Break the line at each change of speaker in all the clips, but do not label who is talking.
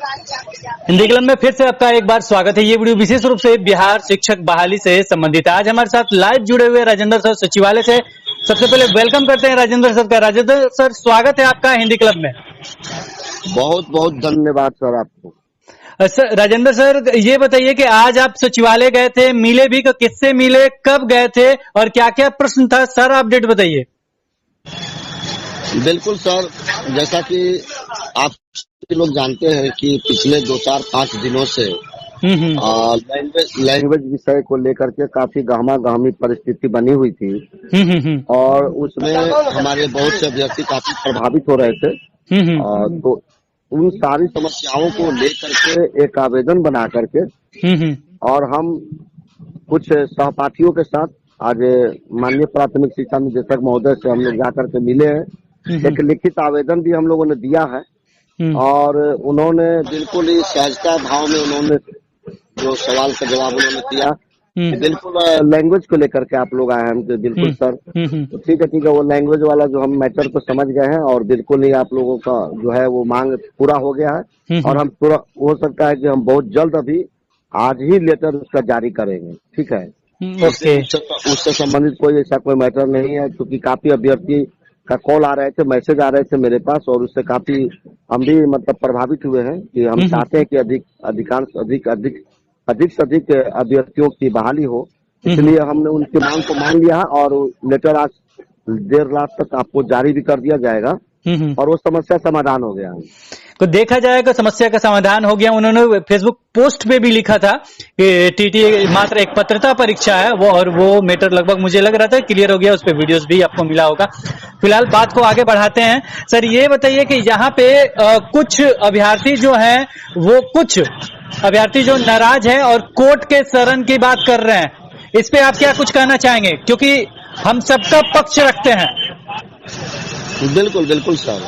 Hindi club में फिर से आपका एक बार स्वागत है। ये वीडियो विशेष रूप से बिहार शिक्षक बहाली से संबंधित है। आज हमारे साथ लाइव जुड़े हुए राजेंद्र सर सचिवालय से। सबसे पहले वेलकम करते हैं राजेंद्र सर का। राजेंद्र सर, स्वागत है आपका हिंदी क्लब में।
बहुत बहुत धन्यवाद सर आपको।
सर राजेंद्र सर, ये बताइए कि आज आप सचिवालय गए थे, मिले भी, किससे मिले, कब गए थे और क्या क्या प्रश्न था, सर अपडेट बताइए।
बिल्कुल सर, जैसा कि आप लोग जानते हैं कि पिछले 2-4-5 दिनों से लैंग्वेज विषय को लेकर के काफी गहमा गहमी परिस्थिति बनी हुई थी और उसमें हमारे बहुत से अभ्यर्थी काफी प्रभावित हो रहे थे। तो उन सारी समस्याओं को लेकर के एक आवेदन बना करके और हम कुछ सहपाठियों के साथ आज माननीय प्राथमिक शिक्षा निदेशक महोदय से हम लोग जाकर के मिले हैं। एक लिखित आवेदन भी हम लोगों ने दिया है और उन्होंने बिल्कुल ही सहजता भाव में उन्होंने जो सवाल का जवाब उन्होंने दिया, बिल्कुल लैंग्वेज को लेकर के आप लोग आए हैं। तो बिल्कुल सर, तो ठीक है, वो लैंग्वेज वाला जो हम मैटर को समझ गए हैं और बिल्कुल ही आप लोगों का जो है वो मांग पूरा हो गया है और हम पूरा हो सकता है कि हम बहुत जल्द अभी आज ही लेटर उसका जारी करेंगे। ठीक है, उससे संबंधित कोई ऐसा कोई मैटर नहीं है, क्योंकि काफी अभ्यर्थी का कॉल आ रहे थे, मैसेज आ रहे थे मेरे पास और उससे काफी हम भी मतलब प्रभावित हुए हैं कि हम चाहते हैं कि अधिक से अधिक अभ्यर्थियों की बहाली हो। इसलिए हमने उनकी मांग को मान लिया और लेटर आज देर रात तक आपको जारी भी कर दिया जाएगा और वो समस्या समाधान हो गया है।
तो देखा जाएगा समस्या का समाधान हो गया। उन्होंने फेसबुक पोस्ट पे भी लिखा था कि टीटी मात्र एक पत्रता परीक्षा है वो, और वो मैटर लगभग मुझे लग रहा था क्लियर हो गया। उस पे वीडियोस भी आपको मिला होगा। फिलहाल बात को आगे बढ़ाते हैं। सर ये बताइए कि यहाँ पे कुछ अभ्यर्थी जो हैं वो कुछ अभ्यर्थी जो नाराज है और कोर्ट के शरण की बात कर रहे हैं, इस पे आप क्या कुछ कहना चाहेंगे, क्योंकि हम सबका पक्ष रखते हैं।
बिल्कुल बिल्कुल सर,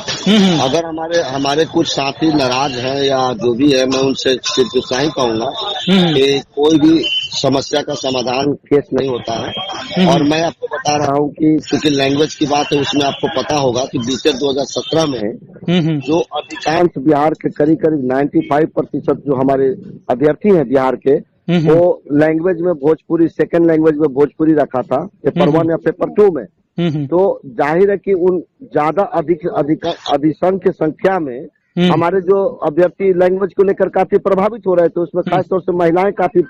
अगर हमारे कुछ साथी नाराज हैं या जो भी है, मैं उनसे सिर्फ इतना ही कहूंगा कि कोई भी समस्या का समाधान केस नहीं होता है। और मैं आपको बता रहा हूं कि क्योंकि लैंग्वेज की बात है, उसमें आपको पता होगा कि बीते 2017 में जो अधिकांश बिहार के करीब 95% जो हमारे अभ्यर्थी हैं बिहार के, वो लैंग्वेज में भोजपुरी, सेकेंड लैंग्वेज में भोजपुरी रखा था पेपर 1 या पेपर 2 में। तो जाहिर है कि उन ज्यादा अधिसंख्य संख्या में हमारे जो अभ्यर्थी लैंग्वेज को लेकर काफी प्रभावित हो रहे थे, उसमें खासतौर से महिलाएं काफी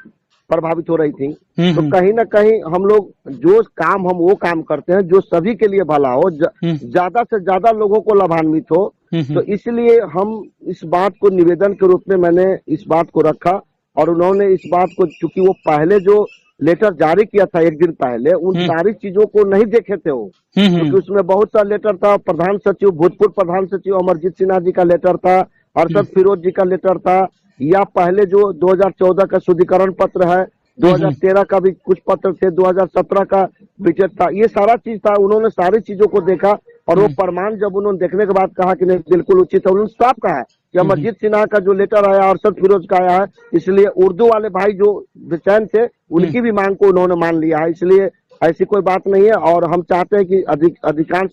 प्रभावित हो रही थी। तो कहीं ना कहीं हम लोग जो काम हम वो काम करते हैं जो सभी के लिए भला हो, ज्यादा से ज्यादा लोगों को लाभान्वित हो। तो इसलिए हम इस बात को निवेदन के रूप में मैंने इस बात को रखा और उन्होंने इस बात को, चूंकि वो पहले जो लेटर जारी किया था एक दिन पहले, उन सारी चीजों को नहीं देखे थे वो, क्योंकि उसमें बहुत सा लेटर था। प्रधान सचिव, भूतपूर्व प्रधान सचिव अमरजीत सिन्हा जी का लेटर था, अरशद फिरोज जी का लेटर था, या पहले जो 2014 का शुद्धिकरण पत्र है, 2013 का भी कुछ पत्र थे, 2017 का बजट था, ये सारा चीज था। उन्होंने सारी चीजों को देखा और वो प्रमाण जब उन्होंने देखने के बाद कहा कि नहीं बिल्कुल उचित है, उन्होंने साफ कहा कि अमरजीत सिन्हा का जो लेटर आया, अरशद फिरोज का आया है, इसलिए उर्दू वाले भाई जो बेचैन थे उनकी भी मांग को उन्होंने मान लिया है। इसलिए ऐसी कोई बात नहीं है और हम चाहते हैं कि अधिकांश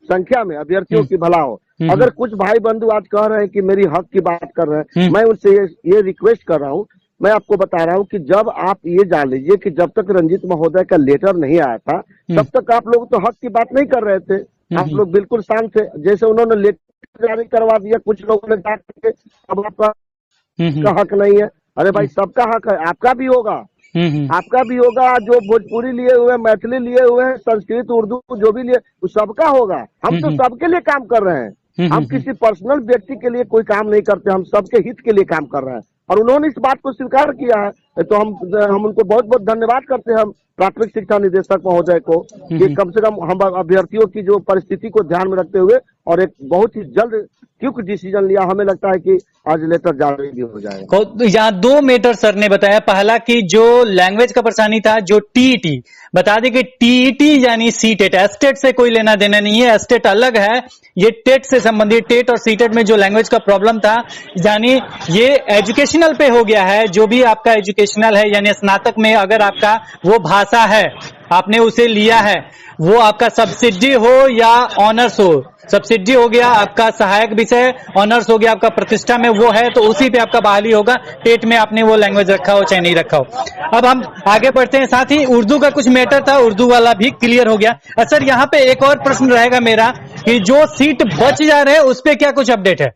संख्या में अभ्यर्थियों की भला हो। अगर कुछ भाई बंधु आज कह रहे हैं कि मेरी हक की बात कर रहे हैं, मैं उनसे ये रिक्वेस्ट कर रहा हूँ, मैं आपको बता रहा हूँ कि जब आप ये जान लीजिए कि जब तक रंजीत महोदय का लेटर नहीं आया था तब तक आप लोग तो हक की बात नहीं कर रहे थे। आप लोग बिल्कुल शांत थे। जैसे उन्होंने लेटर जारी करवा दिया, कुछ लोगों ने कहा कि अब आपका हक नहीं है। अरे भाई, सबका हक है, आपका भी होगा, आपका भी होगा। जो भोजपुरी लिए हुए, मैथिली लिए हुए हैं, संस्कृत, उर्दू जो भी लिए, वो सबका होगा। हम तो सबके लिए काम कर रहे हैं। हम किसी पर्सनल व्यक्ति के लिए कोई काम नहीं करते, हम सबके हित के लिए काम कर रहे हैं और उन्होंने इस बात को स्वीकार किया है। तो हम उनको बहुत बहुत धन्यवाद करते हैं, हम प्राथमिक शिक्षा निदेशक महोदय को, कि कम से कम हम अभ्यर्थियों की जो परिस्थिति को ध्यान में रखते हुए और एक बहुत ही जल्द क्विक डिसीजन लिया। हमें लगता है कि आज लेटर जारी भी हो जाएगा।
तो यहाँ 2 मैटर सर ने बताया। पहला कि जो लैंग्वेज का परेशानी था, जो टीईटी, बता दें कि टीईटी यानी सीटेट, एस्टेट से कोई लेना देना नहीं है, एस्टेट अलग है। ये टेट से संबंधित, टेट और सीटेट में जो लैंग्वेज का प्रॉब्लम था, यानी ये एजुकेशनल पे हो गया है। जो भी आपका एजुकेशनल है, यानी स्नातक में अगर आपका वो भाषा है, आपने उसे लिया है, वो आपका सब्सिडी हो या ऑनर्स हो, सब्सिडी हो गया आपका सहायक विषय, ऑनर्स हो गया आपका प्रतिष्ठा में, वो है तो उसी पे आपका बहाली होगा। टेट में आपने वो लैंग्वेज रखा हो चाहे नहीं रखा हो। अब हम आगे बढ़ते हैं, साथ ही उर्दू का कुछ मैटर था, उर्दू वाला भी क्लियर हो गया। सर यहाँ पे एक और प्रश्न रहेगा मेरा कि जो सीट बच जा रहे हैं उस पे क्या कुछ अपडेट है?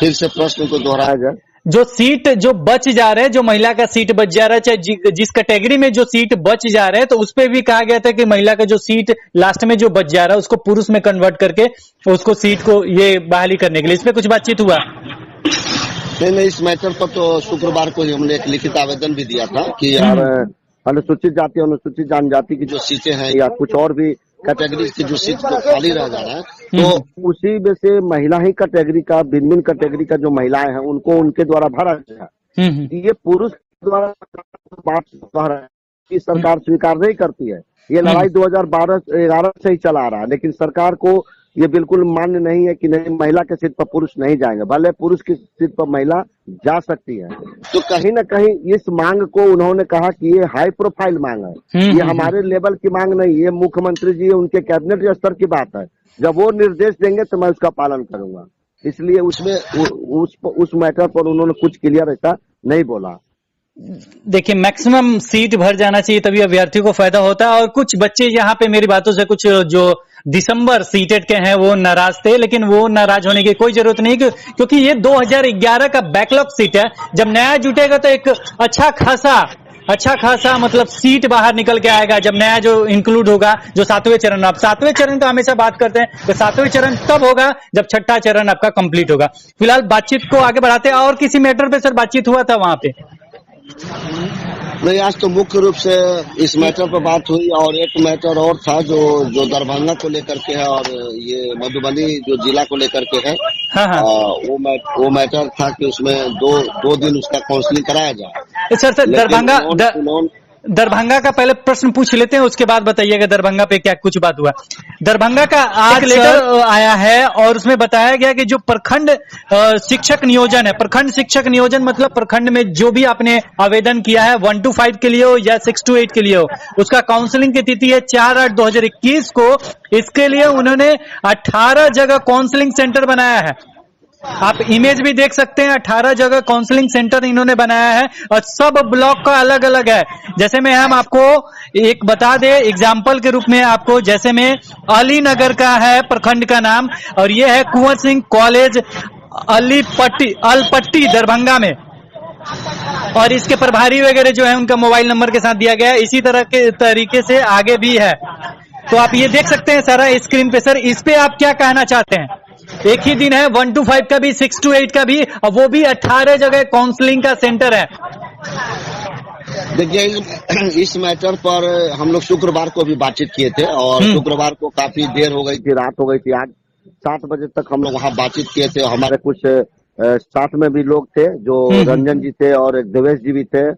फिर से प्रश्न को दोहराया जाए।
जो सीट जो बच जा रहे हैं, जो महिला का सीट बच जा रहा है, चाहे जिस कैटेगरी में जो सीट बच जा रहे हैं, तो उस पे भी कहा गया था कि महिला का जो सीट लास्ट में जो बच जा रहा है उसको पुरुष में कन्वर्ट करके उसको सीट को ये बहाली करने के लिए, इस पे कुछ बातचीत हुआ?
नहीं, इस मैटर पर तो शुक्रवार को हमने एक लिखित आवेदन भी दिया था कि यार अनुसूचित जाति अनुसूचित जनजाति की जो सीटें हैं या कुछ और भी कैटेगरी की जो सीट जो खाली रह जा रहा है, तो उसी में से महिला ही कैटेगरी का, भिन्न भिन्न कैटेगरी का जो महिलाएं हैं उनको उनके द्वारा भरा जाए। ये पुरुष द्वारा बात कह रहा है कि सरकार स्वीकार नहीं करती है। ये लड़ाई 2012-11 से ही चला आ रहा है, लेकिन सरकार को ये बिल्कुल मान्य नहीं है कि नहीं महिला के सीट पर पुरुष नहीं जाएंगे, भले पुरुष की सीट पर महिला जा सकती है। तो कहीं न कहीं इस मांग को उन्होंने कहा कि ये हाई प्रोफाइल मांग है, ये हमारे लेवल की मांग नहीं, ये मुख्यमंत्री जी उनके कैबिनेट स्तर की बात है। जब वो निर्देश देंगे तो मैं उसका पालन करूंगा। इसलिए उसमें उस मैटर पर उन्होंने कुछ क्लियर ऐसा नहीं बोला।
देखिए, मैक्सिमम सीट भर जाना चाहिए तभी अभ्यर्थियों को फायदा होता है। और कुछ बच्चे यहाँ पे मेरी बातों से कुछ जो दिसंबर सीटेट के हैं वो नाराज थे, लेकिन वो नाराज होने की कोई जरूरत नहीं, क्योंकि ये 2011 का बैकलॉग सीट है। जब नया जुटेगा तो एक अच्छा खासा मतलब सीट बाहर निकल के आएगा, जब नया जो इंक्लूड होगा, जो 7वें चरण। आप 7वें चरण का हमेशा बात करते हैं, तो 7वें चरण तब होगा जब 6ठा चरण आपका कंप्लीट होगा। फिलहाल बातचीत को आगे बढ़ाते हैं। और किसी मैटर पे सर बातचीत हुआ था वहां पे?
नहीं, आज तो मुख्य रूप से इस मैटर पर बात हुई, और एक मैटर और था जो दरभंगा को लेकर के है और ये मधुबनी जो जिला को लेकर के है।
हाँ।
वो मैटर था कि उसमें दो दिन उसका काउंसलिंग कराया जाए।
सर दरभंगा का पहले प्रश्न पूछ लेते हैं, उसके बाद बताइएगा दरभंगा पे क्या कुछ बात हुआ। दरभंगा का आज लेटर आया है और उसमें बताया गया कि जो प्रखंड शिक्षक नियोजन है, प्रखंड शिक्षक नियोजन मतलब प्रखंड में जो भी आपने आवेदन किया है 1 to 5 के लिए हो या 6 to 8 के लिए हो, उसका काउंसलिंग की तिथि है 4/8/2021 को। इसके लिए उन्होंने 18 जगह काउंसलिंग सेंटर बनाया है। आप इमेज भी देख सकते हैं, 18 जगह काउंसलिंग सेंटर इन्होंने बनाया है और सब ब्लॉक का अलग अलग है। जैसे में हम आपको एक बता दे एग्जाम्पल के रूप में आपको, जैसे में अली नगर का है प्रखंड का नाम, और ये है कुंवर सिंह कॉलेज अलपट्टी दरभंगा में, और इसके प्रभारी वगैरह जो है उनका मोबाइल नंबर के साथ दिया गया है। इसी तरह के तरीके से आगे भी है, तो आप ये देख सकते हैं सारा स्क्रीन पे। सर इस पे आप क्या कहना चाहते हैं? एक ही दिन है 1 to 5 का भी, 6 to 8 का भी, और वो भी 18 जगह काउंसलिंग का सेंटर है।
देखिए, इस मैटर पर हम लोग शुक्रवार को भी बातचीत किए थे, और शुक्रवार को काफी देर हो गई थी, रात हो गई थी। आज 7 बजे तक हम लोग वहाँ बातचीत किए थे। हमारे कुछ साथ में भी लोग थे, जो रंजन जी थे और एक देवेश जी भी थे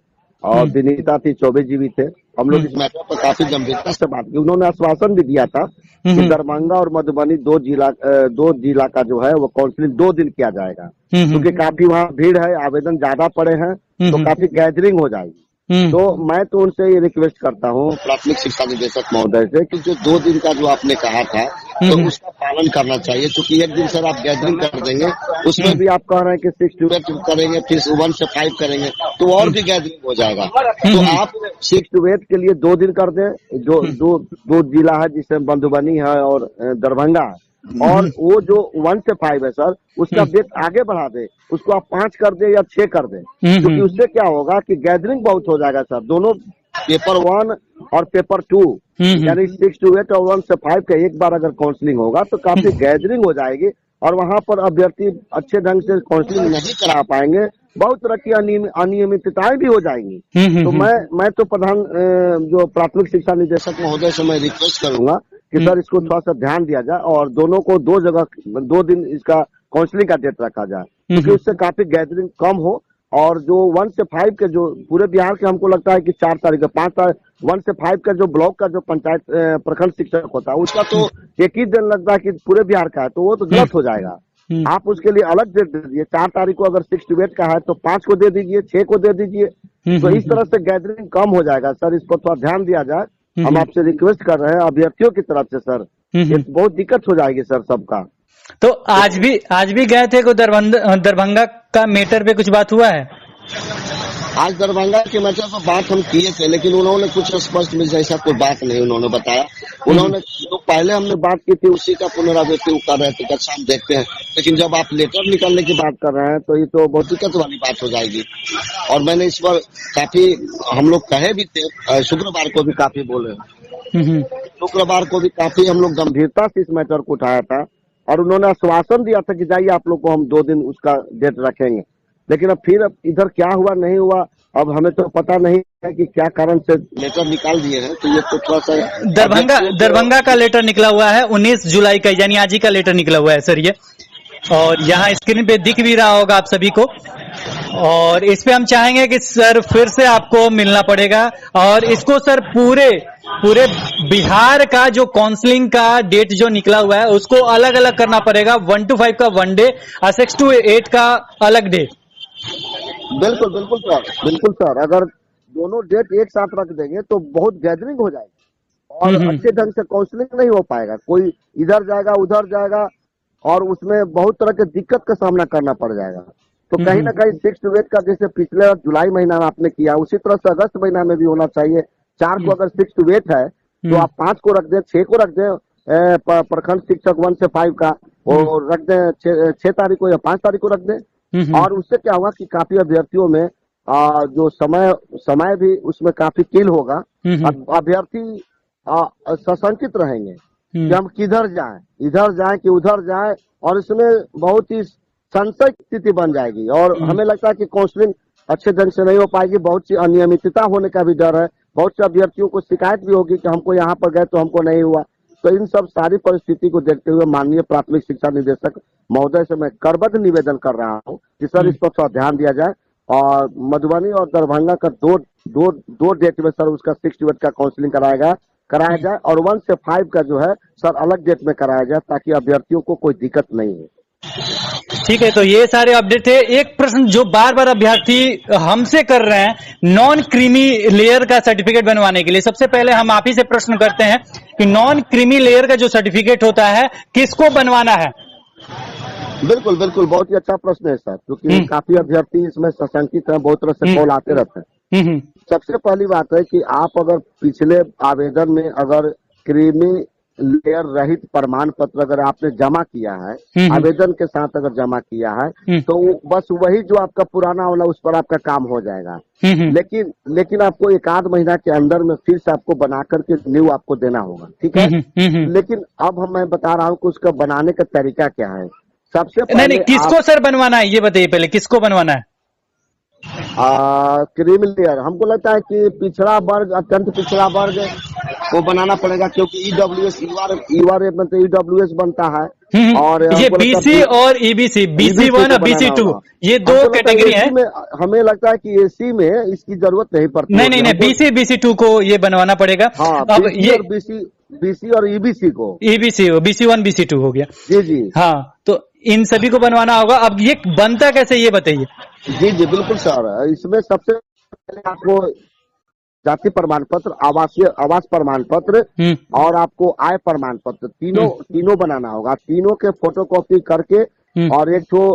और विनीता थी, चौबे जी भी थे। हम लोग इस मैटर पर काफी गंभीरता से बात की। उन्होंने आश्वासन भी दिया था कि दरभंगा और मधुबनी दो जिला का जो है वो काउंसलिंग 2 दिन किया जाएगा, क्योंकि काफी वहाँ भीड़ है, आवेदन ज्यादा पड़े हैं, तो काफी गैदरिंग हो जाएगी। तो मैं तो उनसे ये रिक्वेस्ट करता हूँ प्राथमिक शिक्षा निदेशक महोदय से कि जो 2 दिन का जो आपने कहा था तो उसका पालन करना चाहिए, क्योंकि एक दिन सर आप गैदरिंग कर देंगे, उसमें भी आप कह रहे हैं कि 6 to 8 करेंगे, फिर 1 से 5 करेंगे, तो और भी गैदरिंग हो जाएगा। तो आप 6 to 8 के लिए 2 दिन कर दें, जो दो जिला है जिसमें मधुबनी है और दरभंगा है, और वो जो 1 से 5 है सर उसका डेट आगे बढ़ा दे, उसको आप 5 कर दे या 6 कर दे, क्योंकि उससे क्या होगा कि गैदरिंग बहुत हो जाएगा सर। दोनों पेपर 1 और पेपर 2 यानी 6 to 8 और 1 से 5 का एक बार अगर काउंसलिंग होगा तो काफी गैदरिंग हो जाएगी, और वहाँ पर अभ्यर्थी अच्छे ढंग से काउंसलिंग नहीं करा पाएंगे, बहुत तरह की अनियमितताएं भी हो जाएंगी। तो मैं तो प्रधान जो प्राथमिक शिक्षा निदेशक महोदय से मैं रिक्वेस्ट करूंगा कि सर इसको थोड़ा सा ध्यान दिया जाए और दोनों को 2 जगह 2 दिन इसका काउंसलिंग का डेट रखा जाए, क्योंकि उससे काफी गैदरिंग कम हो। और जो 1 से 5 के जो पूरे बिहार के हमको लगता है कि 4 तारीख 5 तारीख 1 से 5 का जो ब्लॉक का जो पंचायत प्रखंड शिक्षक होता है उसका तो एक ही दिन लगता है कि पूरे बिहार का है, तो वो तो गलत हो जाएगा। आप उसके लिए अलग डेट दे दीजिए। 4 तारीख को अगर 6 to 8 का है तो 5 को दे दीजिए, 6 को दे दीजिए। तो इस तरह से गैदरिंग कम हो जाएगा सर। इस पर थोड़ा ध्यान दिया जाए। हम आपसे रिक्वेस्ट कर रहे हैं अभ्यर्थियों की तरफ से सर। ये बहुत दिक्कत हो जाएगी सर सबका।
तो आज भी गए थे को दरभंगा का मैटर पे कुछ बात हुआ है?
आज दरभंगा के मैटर पर बात हम किए थे, लेकिन उन्होंने कुछ स्पष्ट में जैसा कोई बात नहीं उन्होंने बताया। उन्होंने जो पहले हमने बात की थी उसी का पुनरावृत्ति कर रहे थे, अच्छा हम देखते हैं। लेकिन जब आप लेटर निकालने की बात कर रहे हैं तो ये तो बहुत दिक्कत वाली बात हो जाएगी। और मैंने इस पर काफी हम लोग कहे भी थे, शुक्रवार को भी काफी बोले, शुक्रवार को भी काफी हम लोग गंभीरता से इस मैटर को उठाया था। और उन्होंने आश्वासन दिया था कि जाइए आप लोग को हम 2 दिन उसका डेट रखेंगे। लेकिन अब इधर क्या हुआ नहीं हुआ अब हमें तो पता नहीं है कि क्या कारण से लेटर निकाल दिए हैं। तो ये तो थोड़ा सा
दरभंगा का लेटर निकला हुआ है 19 जुलाई का, यानी आज ही का लेटर निकला हुआ है सर ये। और यहाँ स्क्रीन पे दिख भी रहा होगा आप सभी को। और इस पे हम चाहेंगे कि सर फिर से आपको मिलना पड़ेगा और इसको सर पूरे बिहार का जो काउंसलिंग का डेट जो निकला हुआ है उसको अलग अलग करना पड़ेगा। 1 to 5 का 1 डे और 6 to 8 का अलग डे।
बिल्कुल बिल्कुल सर। अगर दोनों डेट एक साथ रख देंगे तो बहुत गैदरिंग हो जाएगी और अच्छे ढंग से काउंसलिंग नहीं हो पाएगा। कोई इधर जाएगा उधर जाएगा और उसमें बहुत तरह के दिक्कत का सामना करना पड़ जाएगा। तो कहीं ना कहीं 6 to 8 का जैसे पिछले जुलाई महीना में आपने किया उसी तरह से अगस्त महीना में भी होना चाहिए। 4 को अगर 6 to 8 है तो आप 5 को रख दें, 6 को रख दें प्रखंड शिक्षक 1 से 5 का, और रख दें 6 तारीख को या 5 तारीख को रख दें। और उससे क्या होगा कि काफी अभ्यर्थियों में जो समय भी उसमें काफी किल होगा। अभ्यर्थी सशंकित रहेंगे कि हम किधर जाएं, इधर जाएं कि उधर जाएं, और इसमें बहुत ही संशय स्थिति बन जाएगी। और हमें लगता है कि काउंसलिंग अच्छे ढंग से नहीं हो पाएगी। बहुत सी अनियमितता होने का भी डर है। बहुत से अभ्यर्थियों को शिकायत भी होगी कि हमको यहाँ पर गए तो हमको नहीं हुआ। तो इन सब सारी परिस्थिति को देखते हुए माननीय प्राथमिक शिक्षा निदेशक महोदय से मैं करबद्ध निवेदन कर रहा हूँ कि सर इस पर थोड़ा ध्यान दिया जाए और मधुबनी और दरभंगा का दो डेट में सर उसका 6 to 8 का काउंसलिंग कराया जाए और 1 से 5 का जो है सर अलग डेट में कराया जाए ताकि अभ्यर्थियों को कोई दिक्कत नहीं हो।
ठीक है, तो ये सारे अपडेट थे। एक प्रश्न जो बार बार अभ्यर्थी हमसे कर रहे हैं नॉन क्रीमी लेयर का सर्टिफिकेट बनवाने के लिए, सबसे पहले हम आप ही से प्रश्न करते हैं कि नॉन क्रीमी लेयर का जो सर्टिफिकेट होता है किसको बनवाना है?
बिल्कुल बहुत ही अच्छा प्रश्न है सर, क्योंकि काफी अभ्यर्थी इसमें सशंकित है, बहुत तरह से कॉल आते रहते हैं। सबसे पहली बात है कि आप अगर पिछले आवेदन में अगर क्रीमी लेयर रहित प्रमाण पत्र अगर आपने जमा किया है, आवेदन के साथ अगर जमा किया है, तो बस वही जो आपका पुराना वाला उस पर आपका काम हो जाएगा। लेकिन आपको 1 आध महीना के अंदर में फिर से आपको बना करके न्यू आपको देना होगा, ठीक है। लेकिन अब मैं बता रहा हूँ कि उसका बनाने का तरीका क्या है। सबसे पहले
नहीं, किसको सर बनवाना है ये बताइए पहले, किसको बनवाना है?
क्रीमी लेयर हमको लगता है कि पिछड़ा वर्ग, अत्यंत पिछड़ा वर्ग को बनाना पड़ेगा, क्योंकि ईडब्ल्यूएस मतलब ईडब्ल्यूएस बनता है। और
ये बीसी और ईबीसी, BC1 और BC2 ये 2 कैटेगरी है।
हमें लगता है कि एसी में इसकी जरूरत नहीं पड़ती।
नहीं, BC BC2 को ये बनवाना पड़ेगा।
हाँ, अब ये बीसी और ईबीसी को BC1 BC2 हो गया। जी
हाँ, तो इन सभी को बनवाना होगा। अब ये बनता कैसे ये बताइए।
जी बिल्कुल सर। इसमें सबसे पहले आपको जाति प्रमाण पत्र, आवास प्रमाण पत्र और आपको आय प्रमाण पत्र तीनों बनाना होगा। तीनों के फोटोकॉपी करके और एक तो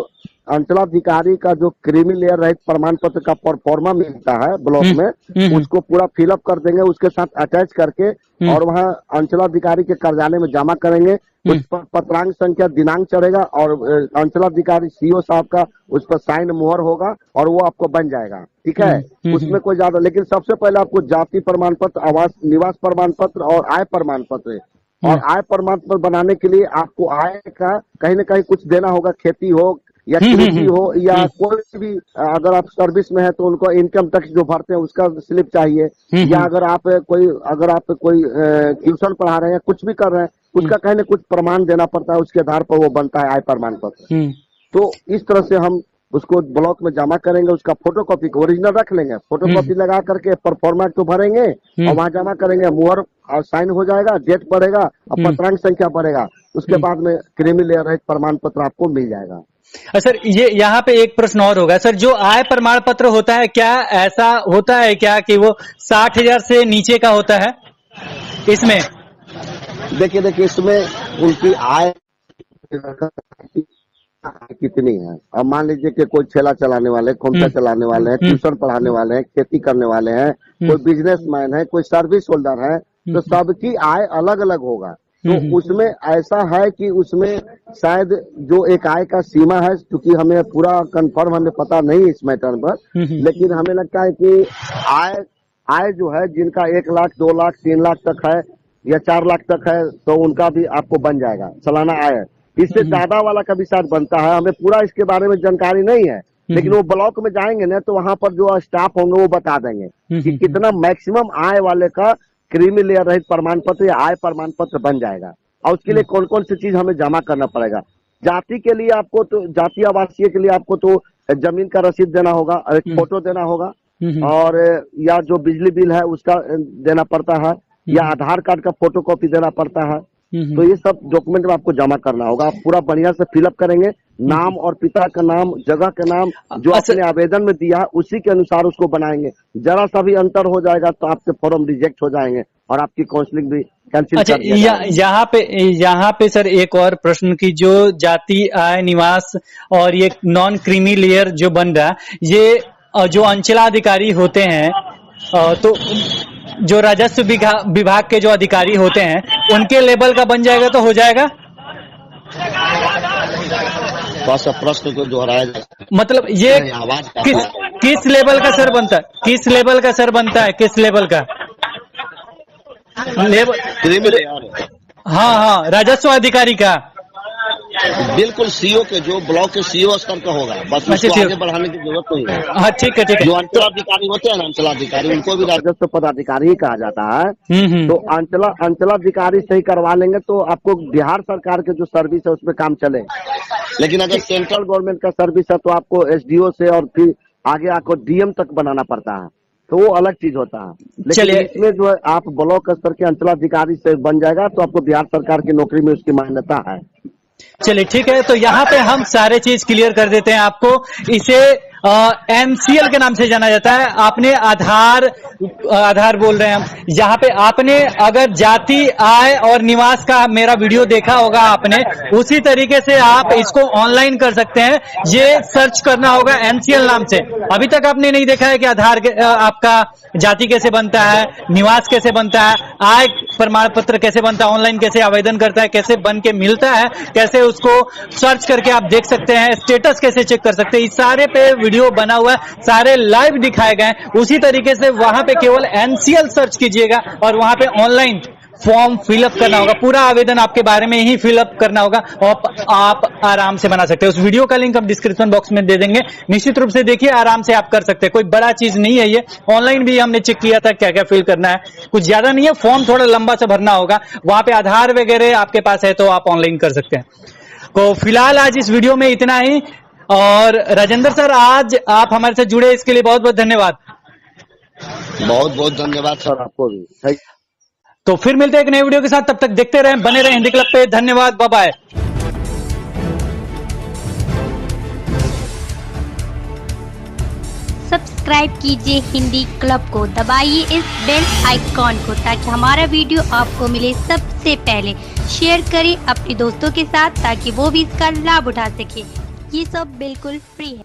अंचलाधिकारी का जो क्रीमी लेयर रहित प्रमाण पत्र का परफॉर्मा मिलता है ब्लॉक में, उसको पूरा फिलअप कर देंगे उसके साथ अटैच करके, और वहाँ अंचलाधिकारी के कार्यालय में जमा करेंगे। उस पर पत्रांक संख्या दिनांक चढ़ेगा और अंचलाधिकारी सीओ साहब का उस पर साइन मोहर होगा और वो आपको बन जाएगा, ठीक है। उसमें कोई ज्यादा, लेकिन सबसे पहले आपको जाति प्रमाण पत्र, निवास प्रमाण पत्र और आय प्रमाण पत्र, और आय प्रमाण पत्र बनाने के लिए आपको आय का कहीं न कहीं कुछ देना होगा। खेती हो या कृषि हो या कोई भी, अगर आप सर्विस में है तो उनको इनकम टैक्स जो भरते हैं उसका स्लिप चाहिए, या अगर आप कोई ट्यूशन पढ़ा रहे हैं, कुछ भी कर रहे हैं, उसका कहीं न कुछ प्रमाण देना पड़ता है। उसके आधार पर वो बनता है आय प्रमाण पत्र। तो इस तरह से हम उसको ब्लॉक में जमा करेंगे, उसका फोटोकॉपी ओरिजिनल रख लेंगे, फोटोकॉपी लगा करके पर फॉर्मेट तो भरेंगे और वहाँ जमा करेंगे, मुहर और साइन हो जाएगा, डेट पड़ेगा और पत्रांक संख्या पड़ेगा, उसके बाद में क्रीमी लेयर रहित प्रमाण पत्र आपको मिल जाएगा।
सर ये यहाँ पे एक प्रश्न और होगा सर, जो आय प्रमाण पत्र होता है क्या ऐसा होता है क्या कि वो 60,000 से नीचे का होता है? इसमें
देखिए इसमें उनकी आय कितनी है। अब मान लीजिए कि कोई ठेला चलाने वाले, खोमचा चलाने वाले हैं, ट्यूशन पढ़ाने वाले हैं, खेती करने वाले हैं, कोई बिजनेसमैन है, कोई सर्विस होल्डर है, तो सबकी आय अलग अलग होगा। तो उसमें ऐसा है कि उसमें शायद जो एक आय का सीमा है, क्योंकि हमें पूरा कंफर्म हमें पता नहीं इस मैटर पर, लेकिन हमें लगता है कि आय जो है जिनका 1 लाख 2 लाख 3 लाख तक है या 4 लाख तक है, तो उनका भी आपको बन जाएगा सालाना आय। इससे ज्यादा वाला का भी शायद बनता है, हमें पूरा इसके बारे में जानकारी नहीं है, लेकिन वो ब्लॉक में जाएंगे ना तो वहाँ पर जो स्टाफ होंगे वो बता देंगे कि कितना मैक्सिमम आय वाले का क्रीमी लेयर रहित प्रमाण पत्र या आय प्रमाण पत्र बन जाएगा। और उसके लिए कौन कौन सी चीज हमें जमा करना पड़ेगा। जाति के लिए आपको तो, जाति आवासीय के लिए आपको तो जमीन का रसीद देना होगा, एक फोटो देना होगा, और या जो बिजली बिल है उसका देना पड़ता है, या आधार कार्ड का फोटोकॉपी देना पड़ता है। तो ये सब डॉक्यूमेंट में आपको जमा करना होगा। आप पूरा बढ़िया से फिलअप करेंगे, नाम और पिता का नाम, जगह का नाम जो आपने आवेदन में दिया है उसी के अनुसार उसको बनाएंगे। जरा सा भी अंतर हो जाएगा तो आपके फॉर्म रिजेक्ट हो जाएंगे और आपकी काउंसलिंग भी कैंसिल कर दिया जाएगा।
यहाँ पे सर एक और प्रश्न की, जो जाति, आय, निवास और ये नॉन क्रीमी लेयर जो बन रहा है, ये जो अंचलाधिकारी होते हैं, तो जो राजस्व विभाग के जो अधिकारी होते हैं उनके लेवल का बन जाएगा तो हो जाएगा?
प्रश्न को दोहराया जाए,
मतलब ये किस लेवल का सर बनता है? किस लेवल का सर बनता है? किस लेवल का लेवल? हाँ, राजस्व अधिकारी का
बिल्कुल सीओ के, जो ब्लॉक के सीओ स्तर का होगा, बस उसको आगे बढ़ाने की जरूरत नहीं है।
हाँ ठीक है।
जो अंचलाधिकारी होते हैं ना, अंचलाधिकारी, उनको भी राजस्व पदाधिकारी ही कहा जाता है। तो अंचलाधिकारी सही करवा लेंगे तो आपको बिहार सरकार के जो सर्विस है उसमें काम चले। लेकिन अगर सेंट्रल गवर्नमेंट का सर्विस है तो आपको एसडीओ से और फिर आगे आपको डीएम तक बनाना पड़ता है, तो वो अलग चीज होता है। लेकिन इसमें जो है आप ब्लॉक स्तर के अंचलाधिकारी से बन जाएगा तो आपको बिहार सरकार की नौकरी में उसकी मान्यता है।
चलिए ठीक है, तो यहाँ पे हम सारे चीज क्लियर कर देते हैं आपको। इसे एमसीएल के नाम से जाना जाता है। आपने आधार बोल रहे हैं हम, यहाँ पे आपने अगर जाति, आय और निवास का मेरा वीडियो देखा होगा आपने, उसी तरीके से आप इसको ऑनलाइन कर सकते हैं। ये सर्च करना होगा एमसीएल नाम से। अभी तक आपने नहीं देखा है कि आधार आपका जाति कैसे बनता है, निवास कैसे बनता है, आय प्रमाण पत्र कैसे बनता है, ऑनलाइन कैसे आवेदन करता है, कैसे बन के मिलता है, कैसे उसको सर्च करके आप देख सकते हैं, स्टेटस कैसे चेक कर सकते हैं, इस सारे पे वीडियो बना हुआ है, सारे लाइव दिखाए गए। उसी तरीके से वहां पे केवल एनसीएल सर्च कीजिएगा और वहां पे ऑनलाइन फॉर्म फिलअप करना होगा। पूरा आवेदन आपके बारे में ही फिलअप करना होगा और आप आराम से बना सकते हैं। उस वीडियो का लिंक हम डिस्क्रिप्शन बॉक्स में दे देंगे, निश्चित रूप से देखिए, आराम से आप कर सकते हैं। कोई बड़ा चीज नहीं है ये। ऑनलाइन भी हमने चेक किया था क्या क्या फिल करना है, कुछ ज्यादा नहीं है। फॉर्म थोड़ा लंबा सा भरना होगा, वहां पे आधार वगैरह आपके पास है तो आप ऑनलाइन कर सकते हैं। तो फिलहाल आज इस वीडियो में इतना ही। और राजेंद्र सर, आज आप हमारे साथ जुड़े इसके लिए बहुत बहुत धन्यवाद।
बहुत बहुत धन्यवाद सर आपको भी।
तो फिर मिलते हैं एक नए वीडियो के साथ, तब तक देखते रहें, बने रहें हिंदी क्लब पे। धन्यवाद, बाय बाय।
सब्सक्राइब कीजिए हिंदी क्लब को, दबाइए इस बेल आइकॉन को ताकि हमारा वीडियो आपको मिले सबसे पहले। शेयर करें अपने दोस्तों के साथ ताकि वो भी इसका लाभ उठा सके। ये सब बिल्कुल फ्री है।